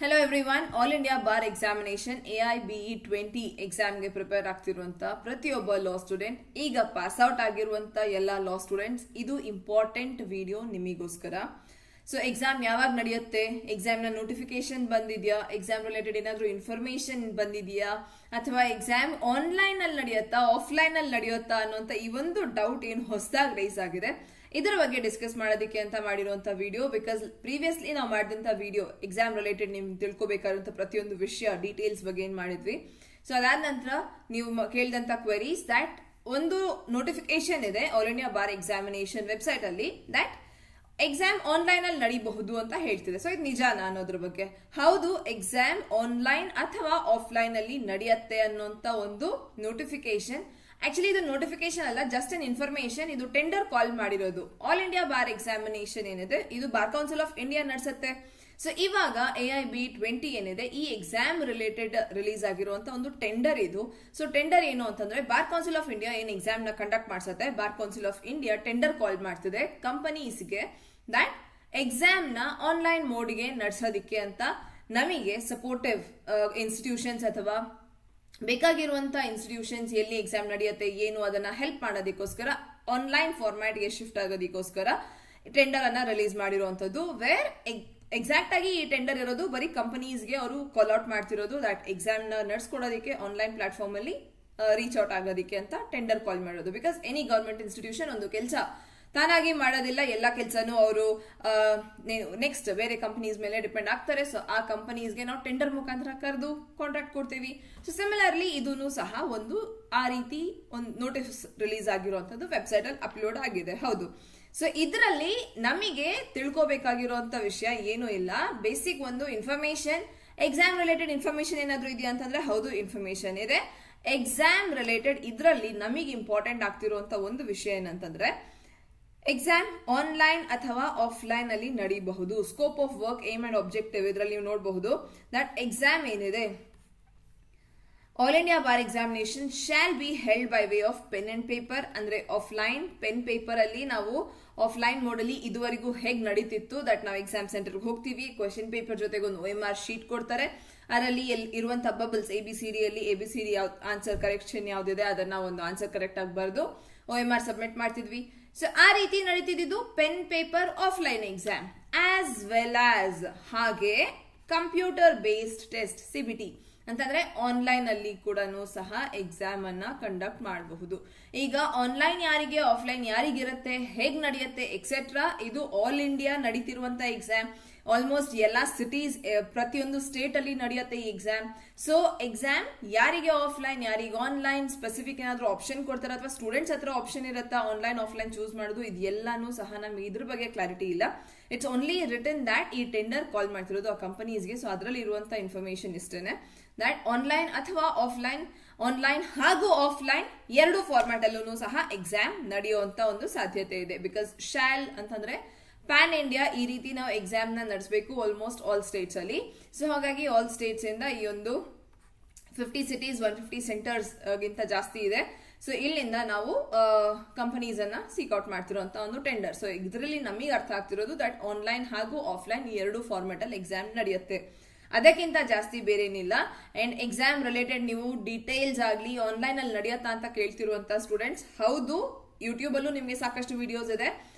Hello everyone, All India Bar Examination AIBE 20 exam ಗೆ prepare ಆಗ್ತಿರುವಂತ ಪ್ರತಿಯೊಬ್ಬ ಲಾ student ಈಗ pass out ಆಗಿರುವಂತ ಎಲ್ಲಾ ಲಾ ಸ್ಟೂಡೆಂಟ್ಸ್ ಇದು ಇಂಪಾರ್ಟೆಂಟ್ ವಿಡಿಯೋ ನಿಮಗೋಸ್ಕರ. ಸೊ ಎಕ್ಸಾಮ್ ಯಾವಾಗ ನಡೆಯುತ್ತೆ, ಎಕ್ಸಾಮ್ ನ ನೋಟಿಫಿಕೇಶನ್ ಬಂದಿದ್ಯಾ, ಎಕ್ಸಾಮ್ ರಿಲೇಟೆಡ್ ಏನಾದ್ರೂ ಇನ್ಫಾರ್ಮೇಶನ್ ಬಂದಿದ್ಯಾ, ಅಥವಾ ಎಕ್ಸಾಮ್ ಆನ್ಲೈನ್ ಅಲ್ಲಿ ನಡೆಯುತ್ತಾ ಆಫ್ಲೈನ್ ಅಲ್ಲಿ ನಡೆಯುತ್ತಾ ಅನ್ನುವಂತ ಈ ಒಂದು ಡೌಟ್ ಏನು ಹೊಸದಾಗಿ ರೈಸ್ ಆಗಿದೆ. ಇದರ ಬಗ್ಗೆ ಡಿಸ್ಕಸ್ ಮಾಡೋದಕ್ಕೆ ಅಂತ ಮಾಡಿರುವಂತ ವಿಡಿಯೋ. ಬಿಕಾಸ್ ಪ್ರೀವಿಯಸ್ಲಿ ನಾವು ಮಾಡಿದಂತ ವಿಡಿಯೋ ಎಕ್ಸಾಮ್ ರಿಲೇಟೆಡ್ ನೀವು ತಿಳ್ಕೊಬೇಕಾದಂತ ಪ್ರತಿಯೊಂದು ವಿಷಯ ಡೀಟೇಲ್ಸ್ ಬಗ್ಗೆ ಏನ್ ಮಾಡಿದ್ವಿ. ಸೊ ಅದಾದ ನಂತರ ನೀವು ಕೇಳಿದಂತ ಕ್ವೆರೀಸ್ ದಟ್ ಒಂದು ನೋಟಿಫಿಕೇಶನ್ ಇದೆ all India bar examination website ಅಲ್ಲಿ ದಟ್ ಎಕ್ಸಾಮ್ ಆನ್ಲೈನ್ ಅಲ್ಲಿ ನಡೀಬಹುದು ಅಂತ ಹೇಳ್ತಿದೆ. ಸೊ ಇದು ನಿಜಾನಾ ಅನ್ನೋದ್ರ ಬಗ್ಗೆ. ಹೌದು, ಎಕ್ಸಾಮ್ ಆನ್ಲೈನ್ ಅಥವಾ ಆಫ್ಲೈನ್ ಅಲ್ಲಿ ನಡೆಯುತ್ತೆ ಅನ್ನೋಂತ ಒಂದು ನೋಟಿಫಿಕೇಶನ್. ಆಕ್ಚುಲಿ ಇದು ನೋಟಿಫಿಕೇಶನ್ ಅಲ್ಲ, ಜಸ್ಟ್ ಅನ್ ಇನ್ಫಾರ್ಮೇಶನ್. ಇದು ಟೆಂಡರ್ ಕಾಲ್ ಮಾಡಿರೋದು. ಆಲ್ ಇಂಡಿಯಾ ಬಾರ್ ಎಕ್ಸಾಮಿನೇಷನ್ ಏನಿದೆ ಇದು ಬಾರ್ ಕೌನ್ಸಿಲ್ ಆಫ್ ಇಂಡಿಯಾ ನಡೆಸುತ್ತೆ. ಸೊ ಇವಾಗ AIBE 20 ಏನಿದೆ ಈ ಎಕ್ಸಾಮ್ ರಿಲೇಟೆಡ್ ರಿಲೀಸ್ ಆಗಿರುವಂತ ಒಂದು ಟೆಂಡರ್ ಇದು. ಸೊ ಟೆಂಡರ್ ಏನು ಅಂತಂದ್ರೆ ಬಾರ್ ಕೌನ್ಸಿಲ್ ಆಫ್ ಇಂಡಿಯಾ ಏನ್ ಎಕ್ಸಾಮ್ ನ ಕಂಡಕ್ಟ್ ಮಾಡಿಸುತ್ತೆ, bar council of India tender call ಮಾಡ್ತಿದೆ ಕಂಪನೀಸ್ಗೆ ದಟ್ ಎಕ್ಸಾಮ್ ನ ಆನ್ಲೈನ್ ಮೋಡ್ಗೆ ನಡೆಸೋದಿಕ್ಕೆ ಅಂತ ನಮಗೆ ಸಪೋರ್ಟಿವ್ ಇನ್ಸ್ಟಿಟ್ಯೂಷನ್ಸ್ ಅಥವಾ ಬೇಕಾಗಿರುವಂತ ಇನ್ಸ್ಟಿಟ್ಯೂಷನ್ಸ್ ಎಲ್ಲಿ ಎಕ್ಸಾಮ್ ನಡೆಯುತ್ತೆ ಏನು ಅದನ್ನ ಹೆಲ್ಪ್ ಮಾಡೋದಕ್ಕೋಸ್ಕರ ಆನ್ಲೈನ್ ಫಾರ್ಮ್ಯಾಟ್ ಗೆ ಶಿಫ್ಟ್ ಆಗೋದಕ್ಕೋಸ್ಕರ ಟೆಂಡರ್ ಅನ್ನ ರಿಲೀಸ್ ಮಾಡಿರುವಂತದ್ದು. ವೇರ್ ಎಕ್ಸಾಕ್ಟ್ ಆಗಿ ಈ ಟೆಂಡರ್ ಇರೋದು ಬರೀ ಕಂಪನೀಸ್ಗೆ ಅವರು ಕಾಲ್ ಔಟ್ ಮಾಡ್ತಿರೋದು ದಟ್ ಎಕ್ಸಾಮ್ ನ ನಡೆಸ್ಕೊಡೋದಕ್ಕೆ ಆನ್ಲೈನ್ ಪ್ಲಾಟ್ಫಾರ್ಮ್ ಅಲ್ಲಿ ರೀಚ್ ಔಟ್ ಆಗೋದಕ್ಕೆ ಅಂತ ಟೆಂಡರ್ ಕಾಲ್ ಮಾಡೋದು. ಬಿಕಾಸ್ ಎನಿ ಗವರ್ಮೆಂಟ್ ಇನ್ಸ್ಟಿಟ್ಯೂಷನ್ ಒಂದು ಕೆಲಸ ತಾನಾಗಿ ಮಾಡೋದಿಲ್ಲ, ಎಲ್ಲ ಕೆಲಸನೂ ಅವರು ನೆಕ್ಸ್ಟ್ ಬೇರೆ ಕಂಪನೀಸ್ ಮೇಲೆ ಡಿಪೆಂಡ್ ಆಗ್ತಾರೆ. ಸೊ ಆ ಕಂಪನೀಸ್ಗೆ ನಾವು ಟೆಂಡರ್ ಮುಖಾಂತರ ಕರೆದು ಕಾಂಟ್ರಾಕ್ಟ್ ಕೊಡ್ತೀವಿ. ಸೊ ಸಿಮಿಲರ್ಲಿ ಇದೂ ಸಹ ಒಂದು ಆ ರೀತಿ ಒಂದು ನೋಟಿಸ್ ರಿಲೀಸ್ ಆಗಿರುವಂತದ್ದು ವೆಬ್ಸೈಟ್ ಅಲ್ಲಿ ಅಪ್ಲೋಡ್ ಆಗಿದೆ. ಹೌದು, ಸೊ ಇದರಲ್ಲಿ ನಮಗೆ ತಿಳ್ಕೋಬೇಕಾಗಿರುವಂತ ವಿಷಯ ಏನೂ ಇಲ್ಲ. ಬೇಸಿಕ್ ಒಂದು ಇನ್ಫಾರ್ಮೇಶನ್, ಎಕ್ಸಾಮ್ ರಿಲೇಟೆಡ್ ಇನ್ಫಾರ್ಮೇಶನ್ ಏನಾದ್ರೂ ಇದೆಯಾ ಅಂತಂದ್ರೆ ಹೌದು ಇನ್ಫಾರ್ಮೇಶನ್ ಇದೆ. ಎಕ್ಸಾಮ್ ರಿಲೇಟೆಡ್ ಇದರಲ್ಲಿ ನಮಗೆ ಇಂಪಾರ್ಟೆಂಟ್ ಆಗ್ತಿರುವಂತ ಒಂದು ವಿಷಯ ಏನಂತಂದ್ರೆ ಎಕ್ಸಾಮ್ ಆನ್ಲೈನ್ ಅಥವಾ ಆಫ್ಲೈನ್ ಅಲ್ಲಿ ನಡೀಬಹುದು. Scope of work, aim and objective ಇದರಲ್ಲಿ ನೀವು ನೋಡಬಹುದು ದಟ್ ಎಕ್ಸಾಮ್ ಏನಿದೆ all India bar examination shall be held by way of pen and paper. ಅಂದ್ರೆ ಆಫ್ಲೈನ್ ಪೆನ್ ಪೇಪರ್ ಅಲ್ಲಿ ನಾವು ಆಫ್ಲೈನ್ ಮೋಡ್ ಅಲ್ಲಿ ಇದುವರೆಗೂ ಹೇಗ್ ನಡೀತಿತ್ತು ದಟ್ ನಾವು ಎಕ್ಸಾಮ್ ಸೆಂಟರ್ಗೆ ಹೋಗ್ತೀವಿ, ಕ್ವೆಶ್ಚನ್ ಪೇಪರ್ ಜೊತೆಗೆ ಒಂದು OMR ಶೀಟ್ ಕೊಡ್ತಾರೆ, ಅದರಲ್ಲಿ ಇರುವಂತಹ ಬಬಲ್ಸ್ ABCD ಅಲ್ಲಿ ABCD ಆನ್ಸರ್ ಕರೆಕ್ಷನ್ ಯಾವ್ದಿದೆ ಅದನ್ನ ಒಂದು ಆನ್ಸರ್ ಕರೆಕ್ಟ್ ಆಗಿ ಬರೆದು OMR ಸಬ್ಮಿಟ್ ಮಾಡ್ತಿದ್ವಿ. ಸೊ ಆ ರೀತಿ ನಡೀತಿದ್ದು pen paper offline exam as well as ಹಾಗೆ ಕಂಪ್ಯೂಟರ್ ಬೇಸ್ಡ್ ಟೆಸ್ಟ್ CBT ಅಂತಂದ್ರೆ ಆನ್ಲೈನ್ ಅಲ್ಲಿ ಕೂಡ ಸಹ ಎಕ್ಸಾಮ್ ಅನ್ನ ಕಂಡಕ್ಟ್ ಮಾಡಬಹುದು. ಈಗ ಆನ್ಲೈನ್ ಯಾರಿಗೆ, ಆಫ್ಲೈನ್ ಯಾರಿಗಿರುತ್ತೆ, ಹೇಗ್ ನಡೆಯುತ್ತೆ ಎಕ್ಸೆಟ್ರಾ, ಇದು ಆಲ್ ಇಂಡಿಯಾ ನಡೀತಿರುವಂತ ಎಕ್ಸಾಮ್. ಆಲ್ಮೋಸ್ಟ್ ಎಲ್ಲಾ ಸಿಟೀಸ್ ಪ್ರತಿಯೊಂದು ಸ್ಟೇಟ್ ಅಲ್ಲಿ ನಡೆಯುತ್ತೆ ಈ ಎಕ್ಸಾಮ್. ಸೊ ಎಕ್ಸಾಮ್ ಯಾರಿಗೆ ಆಫ್ಲೈನ್ ಯಾರಿಗೆ ಆನ್ಲೈನ್ ಸ್ಪೆಸಿಫಿಕ್ ಏನಾದ್ರೂ ಆಪ್ಷನ್ ಕೊಡ್ತಾರೆ ಅಥವಾ ಸ್ಟೂಡೆಂಟ್ಸ್ ಹತ್ರ ಆಪ್ಷನ್ ಇರುತ್ತಾ ಆನ್ಲೈನ್ ಆಫ್ಲೈನ್ ಚೂಸ್ ಮಾಡೋದು, ಇದೆಲ್ಲಾನು ಸಹ ನಮ್ಗೆ ಇದ್ರ ಬಗ್ಗೆ ಕ್ಲಾರಿಟಿ ಇಲ್ಲ. ಇಟ್ಸ್ ಓನ್ಲಿ ರಿಟನ್ ದಟ್ ಈ ಟೆಂಡರ್ ಕಾಲ್ ಮಾಡ್ತಿರೋದು ಆ ಕಂಪನೀಸ್ಗೆ. ಸೊ ಅದರಲ್ಲಿ ಇರುವಂತ ಇನ್ಫಾರ್ಮೇಶನ್ ಇಷ್ಟೇನೆ ದಟ್ ಆನ್ಲೈನ್ ಅಥವಾ ಆಫ್ಲೈನ್, ಆನ್ಲೈನ್ ಹಾಗೂ ಆಫ್ಲೈನ್ ಎರಡು ಫಾರ್ಮ್ಯಾಟ್ ಅಲ್ಲೂ ಸಹ ಎಕ್ಸಾಮ್ ನಡೆಯುವಂತ ಒಂದು ಸಾಧ್ಯತೆ ಇದೆ. ಬಿಕಾಸ್ ಶಾಲ್ ಅಂತಂದ್ರೆ ಪ್ಯಾನ್ ಇಂಡಿಯಾ ಈ ರೀತಿ ನಾವು ಎಕ್ಸಾಮ್ ನ ನಡೆಸಬೇಕು ಆಲ್ಮೋಸ್ಟ್ ಆಲ್ ಸ್ಟೇಟ್ಸ್ ಅಲ್ಲಿ. ಸೊ ಹಾಗಾಗಿ ಆಲ್ ಸ್ಟೇಟ್ಸ್ ಇಂದ ಈ ಒಂದು 50 ಸಿಟೀಸ್ 150 ಸೆಂಟರ್ಸ್ ಗಿಂತ ಜಾಸ್ತಿ ಇದೆ. ಸೊ ಇಲ್ಲಿಂದ ನಾವು ಕಂಪನೀಸ್ ಅನ್ನ ಸೀಕ್ಔಟ್ ಮಾಡ್ತಿರುವಂತ ಒಂದು ಟೆಂಡರ್. ಸೊ ಇದರಲ್ಲಿ ನಮಗೆ ಅರ್ಥ ಆಗ್ತಿರೋದು ದಟ್ ಆನ್ಲೈನ್ ಹಾಗೂ ಆಫ್ಲೈನ್ ಈ ಎರಡು ಫಾರ್ಮೆಟ್ ಅಲ್ಲಿ ಎಕ್ಸಾಮ್ ನಡೆಯುತ್ತೆ, ಅದಕ್ಕಿಂತ ಜಾಸ್ತಿ ಬೇರೇನಿಲ್ಲ. ಅಂಡ್ ಎಕ್ಸಾಮ್ ರಿಲೇಟೆಡ್ ನೀವು ಡೀಟೇಲ್ಸ್ ಆಗ್ಲಿ ಆನ್ಲೈನ್ ಅಲ್ಲಿ ನಡೆಯುತ್ತಾ ಅಂತ ಕೇಳ್ತಿರುವಂತ ಸ್ಟೂಡೆಂಟ್ಸ್, ಹೌದು ಯೂಟ್ಯೂಬ್ ಅಲ್ಲೂ ನಿಮ್ಗೆ ಸಾಕಷ್ಟು ವಿಡಿಯೋಸ್ ಇದೆ.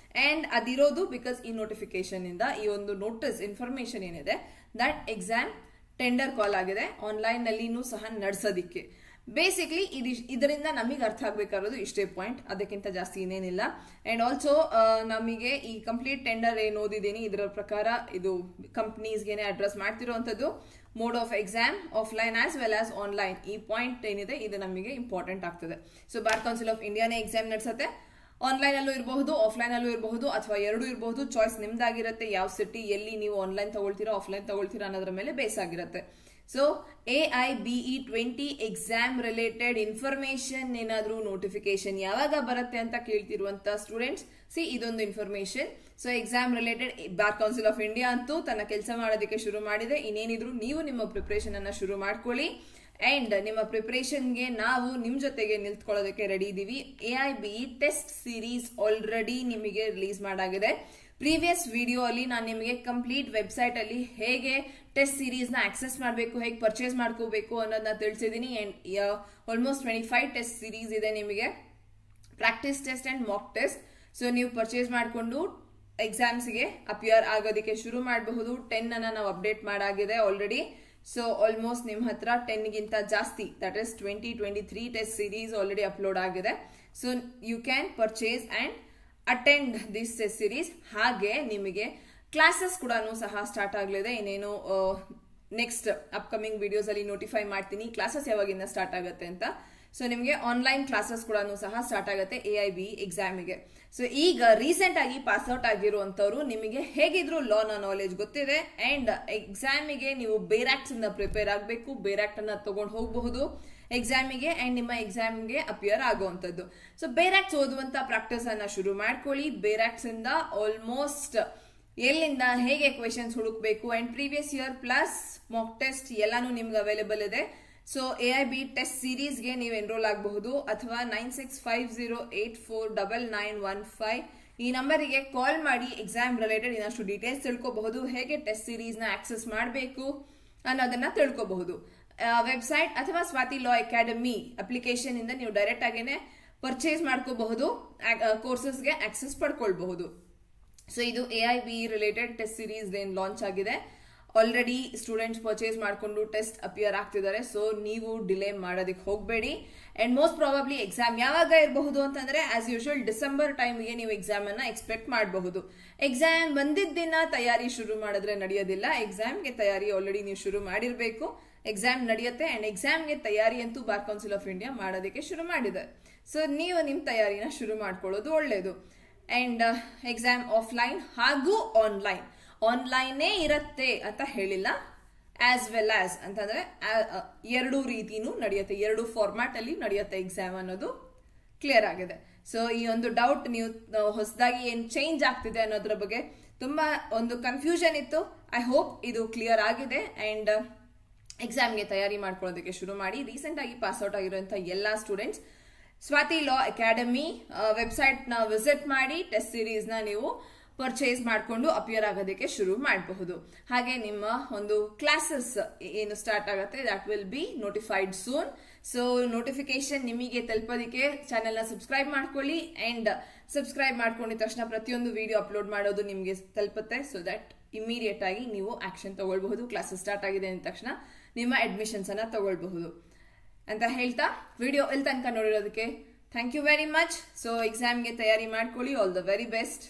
ಅಂಡ್ ಅದಿರೋದು ಬಿಕಾಸ್ ಈ ನೋಟಿಫಿಕೇಶನ್ ಇಂದ ಈ ಒಂದು ನೋಟಿಸ್ ಇನ್ಫಾರ್ಮೇಶನ್ ಏನಿದೆ ದಟ್ ಎಕ್ಸಾಮ್ ಟೆಂಡರ್ ಕಾಲ್ ಆಗಿದೆ ಆನ್ಲೈನ್ ನಲ್ಲಿನೂ ಸಹ ನಡೆಸೋದಿಕ್ಕೆ. ಬೇಸಿಕ್ಲಿ ಇದರಿಂದ ನಮಗೆ ಅರ್ಥ ಆಗ್ಬೇಕಾಗಿರೋದು ಇಷ್ಟೇ ಪಾಯಿಂಟ್, ಅದಕ್ಕಿಂತ ಜಾಸ್ತಿ ಇನ್ನೇನಿಲ್ಲ. ಅಂಡ್ ಆಲ್ಸೋ ನಮಗೆ ಈ ಕಂಪ್ಲೀಟ್ ಟೆಂಡರ್ ಏನು ಓದಿದ್ದೀನಿ ಇದರ ಪ್ರಕಾರ ಇದು ಕಂಪ್ನೀಸ್ಗೆ ಅಡ್ರೆಸ್ ಮಾಡ್ತಿರುವಂತದ್ದು mode of exam offline as well as online. ಈ ಪಾಯಿಂಟ್ ಏನಿದೆ ಇದು ನಮಗೆ ಇಂಪಾರ್ಟೆಂಟ್ ಆಗ್ತದೆ. ಸೊ ಬಾರ್ ಕೌನ್ಸಿಲ್ ಆಫ್ ಇಂಡಿಯಾನೇ ಎಕ್ಸಾಮ್ ನಡೆಸುತ್ತೆ, ಆನ್ಲೈನ್ ಅಲ್ಲೂ ಇರಬಹುದು ಆಫ್ಲೈನ್ ಅಲ್ಲೂ ಇರಬಹುದು ಅಥವಾ ಎರಡೂ ಇರಬಹುದು. ಚಾಯ್ಸ್ ನಿಮ್ದಾಗಿರುತ್ತೆ, ಯಾವ ಸಿಟಿ ಎಲ್ಲಿ ನೀವು ಆನ್ಲೈನ್ ತಗೊಳ್ತೀರಾ ಆಫ್ಲೈನ್ ತಗೊಳ್ತೀರಾ ಅನ್ನೋದ್ರ ಮೇಲೆ ಬೇಸ್ ಆಗಿರುತ್ತೆ. So AIBE 20 exam related information ಏನಾದ್ರೂ ನೋಟಿಫಿಕೇಶನ್ ಯಾವಾಗ ಬರುತ್ತೆ ಅಂತ ಕೇಳ್ತಿರುವಂತ ಸ್ಟೂಡೆಂಟ್ಸ್, ಇದೊಂದು information. So exam related bar council of India ಅಂತೂ ತನ್ನ ಕೆಲಸ ಮಾಡೋದಕ್ಕೆ ಶುರು ಮಾಡಿದೆ. ಇನ್ನೇನಿದ್ರು ನೀವು ನಿಮ್ಮ ಪ್ರಿಪರೇಷನ್ ಅನ್ನ ಶುರು ಮಾಡ್ಕೊಳ್ಳಿ. ಅಂಡ್ ನಿಮ್ಮ ಪ್ರಿಪರೇಷನ್ಗೆ ನಾವು ನಿಮ್ ಜೊತೆಗೆ ನಿಂತ್ಕೊಳ್ಳೋದಕ್ಕೆ ರೆಡಿ ಇದೀವಿ. AIBE ಟೆಸ್ಟ್ ಸೀರೀಸ್ ಆಲ್ರೆಡಿ ನಿಮಗೆ ರಿಲೀಸ್ ಮಾಡಾಗಿದೆ. ಪ್ರೀವಿಯಸ್ ವಿಡಿಯೋ ಅಲ್ಲಿ ನಾನು ನಿಮಗೆ ಕಂಪ್ಲೀಟ್ ವೆಬ್ಸೈಟ್ ಅಲ್ಲಿ ಹೇಗೆ ಟೆಸ್ಟ್ ಸೀರೀಸ್ ನ ಆಕ್ಸೆಸ್ ಮಾಡಬೇಕು, ಹೇಗೆ ಪರ್ಚೇಸ್ ಮಾಡ್ಕೋಬೇಕು ಅನ್ನೋದನ್ನ ತಿಳಿಸಿದೀನಿ. ಆಲ್ಮೋಸ್ಟ್ 25 ಟೆಸ್ಟ್ ಸೀರೀಸ್ ಇದೆ ನಿಮಗೆ, practice test and mock test. So ನೀವು ಪರ್ಚೇಸ್ ಮಾಡಿಕೊಂಡು ಎಕ್ಸಾಮ್ಸ್ಗೆ ಅಪಿಯರ್ ಆಗೋದಕ್ಕೆ ಶುರು ಮಾಡಬಹುದು. 10 ಅನ್ನ ನಾವು ಅಪ್ಡೇಟ್ ಮಾಡಾಗಿದೆ ಆಲ್ರೆಡಿ. ಸೊ ಆಲ್ಮೋಸ್ಟ್ ನಿಮ್ಮ ಹತ್ರ 10 ಗಿಂತ ಜಾಸ್ತಿ, that is 23 test series already upload ಆಗಿದೆ. So you can purchase and attend this test series. ಹಾಗೆ ನಿಮಗೆ ಕ್ಲಾಸಸ್ ಕೂಡ ಸಹ ಸ್ಟಾರ್ಟ್ ಆಗಲಿದೆ. ಇನ್ನೇನು ನೆಕ್ಸ್ಟ್ ಅಪ್ಕಮಿಂಗ್ ವಿಡಿಯೋಸ್ ಅಲ್ಲಿ ನೋಟಿಫೈ ಮಾಡ್ತೀನಿ ಕ್ಲಾಸಸ್ ಯಾವಾಗಿಂದ ಸ್ಟಾರ್ಟ್ ಆಗುತ್ತೆ ಅಂತ. ಸೊ ನಿಮಗೆ ಆನ್ಲೈನ್ ಕ್ಲಾಸಸ್ ಕೂಡ ಸಹ ಸ್ಟಾರ್ಟ್ ಆಗುತ್ತೆ AIBE ಎಕ್ಸಾಮಿಗೆ. ಸೊ ಈಗ ರೀಸೆಂಟ್ ಆಗಿ ಪಾಸ್ ಔಟ್ ಆಗಿರುವಂತವ್ರು, ನಿಮಗೆ ಹೇಗಿದ್ರು ಲಾ ನಾಲೆಜ್ ಗೊತ್ತಿದೆ ಅಂಡ್ ಎಕ್ಸಾಮಿಗೆ ನೀವು ಬೇರಾಕ್ಟ್ಸ್ ಇಂದ ಪ್ರಿಪೇರ್ ಆಗಬೇಕು. ಬೇರಾಕ್ಟ್ ಅನ್ನ ತಗೊಂಡು ಹೋಗಬಹುದು ಎಕ್ಸಾಮಿಗೆ ಅಂಡ್ ನಿಮ್ಮ ಎಕ್ಸಾಮ್ಗೆ ಅಪಿಯರ್ ಆಗುವಂತದ್ದು. ಸೊ ಬೇರಾಕ್ಟ್ಸ್ ಓದುವಂತ ಪ್ರಾಕ್ಟೀಸ್ ಅನ್ನ ಶುರು ಮಾಡ್ಕೊಳ್ಳಿ. ಬೇರಾಕ್ಟ್ಸ್ ಇಂದ ಆಲ್ಮೋಸ್ಟ್ ಎಲ್ಲಿಂದ ಹೇಗೆ ಕ್ವೆಶನ್ಸ್ ಹುಡುಕ್ಬೇಕು and previous year plus mock test ಎಲ್ಲಾನು ನಿಮ್ಗೆ ಅವೈಲೇಬಲ್ ಇದೆ. ಸೊ AIBE ಟೆಸ್ಟ್ ಸೀರೀಸ್ಗೆ ನೀವು ಎನ್ರೋಲ್ ಆಗಬಹುದು ಅಥವಾ 9650849915 ಈ ನಂಬರಿಗೆ ಕಾಲ್ ಮಾಡಿ ಎಕ್ಸಾಮ್ ರಿಲೇಟೆಡ್ ಇನ್ನಷ್ಟು ಡೀಟೇಲ್ಸ್ ತಿಳ್ಕೋಬಹುದು. ಹೇಗೆ ಟೆಸ್ಟ್ ಸೀರೀಸ್ ನ ಆಕ್ಸೆಸ್ ಮಾಡಬೇಕು ಅನ್ನೋದನ್ನ ತಿಳ್ಕೋಬಹುದು. ವೆಬ್ಸೈಟ್ ಅಥವಾ ಸ್ವಾತಿ ಲಾ ಅಕಾಡೆಮಿ ಅಪ್ಲಿಕೇಶನ್ ಇಂದ ನೀವು ಡೈರೆಕ್ಟ್ ಆಗೇನೆ ಪರ್ಚೇಸ್ ಮಾಡ್ಕೋಬಹುದು, ಕೋರ್ಸಸ್ಗೆ ಆಕ್ಸೆಸ್ ಪಡ್ಕೊಳ್ಬಹುದು. ಸೊ ಇದು AIBE ರಿಲೇಟೆಡ್ ಟೆಸ್ಟ್ ಸೀರೀಸ್ ಏನ್ ಲಾಂಚ್ ಆಗಿದೆ. ಆಲ್ರೆಡಿ ಸ್ಟೂಡೆಂಟ್ಸ್ ಪರ್ಚೇಸ್ ಮಾಡಿಕೊಂಡು ಟೆಸ್ಟ್ ಅಪಿಯರ್ ಆಗ್ತಿದ್ದಾರೆ. ಸೊ ನೀವು ಡಿಲೇ ಮಾಡೋದಕ್ಕೆ ಹೋಗಬೇಡಿ. ಅಂಡ್ ಮೋಸ್ಟ್ ಪ್ರಾಬಬ್ಲಿ ಎಕ್ಸಾಮ್ ಯಾವಾಗ ಇರಬಹುದು ಅಂತಂದ್ರೆ ಆಸ್ ಯೂಶುವಲ್ ಡಿಸೆಂಬರ್ ಟೈಮ್ಗೆ ನೀವು ಎಕ್ಸಾಮ್ ಅನ್ನ ಎಕ್ಸ್ಪೆಕ್ಟ್ ಮಾಡಬಹುದು. ಎಕ್ಸಾಮ್ ಬಂದಿದ್ದ ದಿನ ತಯಾರಿ ಶುರು ಮಾಡಿದ್ರೆ ನಡೆಯೋದಿಲ್ಲ. ಎಕ್ಸಾಮ್ಗೆ ತಯಾರಿ ಆಲ್ರೆಡಿ ನೀವು ಶುರು ಮಾಡಿರ್ಬೇಕು. ಎಕ್ಸಾಮ್ ನಡೆಯುತ್ತೆ ಅಂಡ್ ಎಕ್ಸಾಮ್ಗೆ ತಯಾರಿ ಅಂತೂ ಬಾರ್ ಕೌನ್ಸಿಲ್ ಆಫ್ ಇಂಡಿಯಾ ಮಾಡೋದಕ್ಕೆ ಶುರು ಮಾಡಿದೆ. ಸೊ ನೀವು ನಿಮ್ಮ ತಯಾರಿನ ಶುರು ಮಾಡ್ಕೊಳ್ಳೋದು ಒಳ್ಳೇದು. ಅಂಡ್ ಎಕ್ಸಾಮ್ ಆಫ್ಲೈನ್ ಹಾಗೂ ಆನ್ಲೈನೇ ಇರುತ್ತೆ ಅಂತ ಹೇಳಿಲ್ಲ, ಆಸ್ ವೆಲ್ ಆಸ್ ಅಂತಂದ್ರೆ ಎರಡೂ ರೀತಿನೂ ನಡೆಯುತ್ತೆ, ಎರಡು ಫಾರ್ಮ್ಯಾಟ್ ಅಲ್ಲಿ ನಡೆಯುತ್ತೆ ಎಕ್ಸಾಮ್ ಅನ್ನೋದು ಕ್ಲಿಯರ್ ಆಗಿದೆ. ಸೊ ಈ ಒಂದು ಡೌಟ್, ನೀವು ಹೊಸದಾಗಿ ಏನ್ ಚೇಂಜ್ ಆಗ್ತಿದೆ ಅನ್ನೋದ್ರ ಬಗ್ಗೆ ತುಂಬಾ ಒಂದು ಕನ್ಫ್ಯೂಷನ್ ಇತ್ತು. ಐ ಹೋಪ್ ಇದು ಕ್ಲಿಯರ್ ಆಗಿದೆ ಅಂಡ್ ಎಕ್ಸಾಮ್ಗೆ ತಯಾರಿ ಮಾಡ್ಕೊಳ್ಳೋದಕ್ಕೆ ಶುರು ಮಾಡಿ. ರೀಸೆಂಟ್ ಆಗಿ ಪಾಸ್ ಔಟ್ ಆಗಿರುವಂತಹ ಎಲ್ಲಾ ಸ್ಟೂಡೆಂಟ್ಸ್ ಸ್ವಾತಿ ಲಾ ಅಕಾಡೆಮಿ ವೆಬ್ಸೈಟ್ ನ ವಿಸಿಟ್ ಮಾಡಿ ಟೆಸ್ಟ್ ಸೀರೀಸ್ ನ ನೀವು ಪರ್ಚೇಸ್ ಮಾಡಿಕೊಂಡು ಅಪಿಯರ್ ಆಗೋದಕ್ಕೆ ಶುರು ಮಾಡಬಹುದು. ಹಾಗೆ ನಿಮ್ಮ ಒಂದು ಕ್ಲಾಸಸ್ ಏನು ಸ್ಟಾರ್ಟ್ ಆಗುತ್ತೆ that will be notified soon. So notification ನಿಮಗೆ ತಲುಪೋದಕ್ಕೆ ಚಾನೆಲ್ ನ ಸಬ್ಸ್ಕ್ರೈಬ್ ಮಾಡ್ಕೊಳ್ಳಿ ಅಂಡ್ ಸಬ್ಸ್ಕ್ರೈಬ್ ಮಾಡ್ಕೊಂಡಿದ ತಕ್ಷಣ ಪ್ರತಿಯೊಂದು ವಿಡಿಯೋ ಅಪ್ಲೋಡ್ ಮಾಡೋದು ನಿಮಗೆ ತಲುಪುತ್ತೆ. ಸೊ ದಟ್ ಇಮಿಡಿಯೇಟ್ ಆಗಿ ನೀವು ಆಕ್ಷನ್ ತಗೊಳ್ಬಹುದು. ಕ್ಲಾಸಸ್ ಸ್ಟಾರ್ಟ್ ಆಗಿದೆ ಅಂದ ತಕ್ಷಣ ನಿಮ್ಮ ಅಡ್ಮಿಷನ್ಸ್ ಅನ್ನ ತಗೊಳ್ಬಹುದು ಅಂತ ಹೇಳ್ತಾ ವಿಡಿಯೋ ಇಲ್ಲಿ ತನಕ ನೋಡಿರೋದಕ್ಕೆ thank you very much. So ಎಕ್ಸಾಮ್ಗೆ ತಯಾರಿ ಮಾಡ್ಕೊಳ್ಳಿ. All the very best.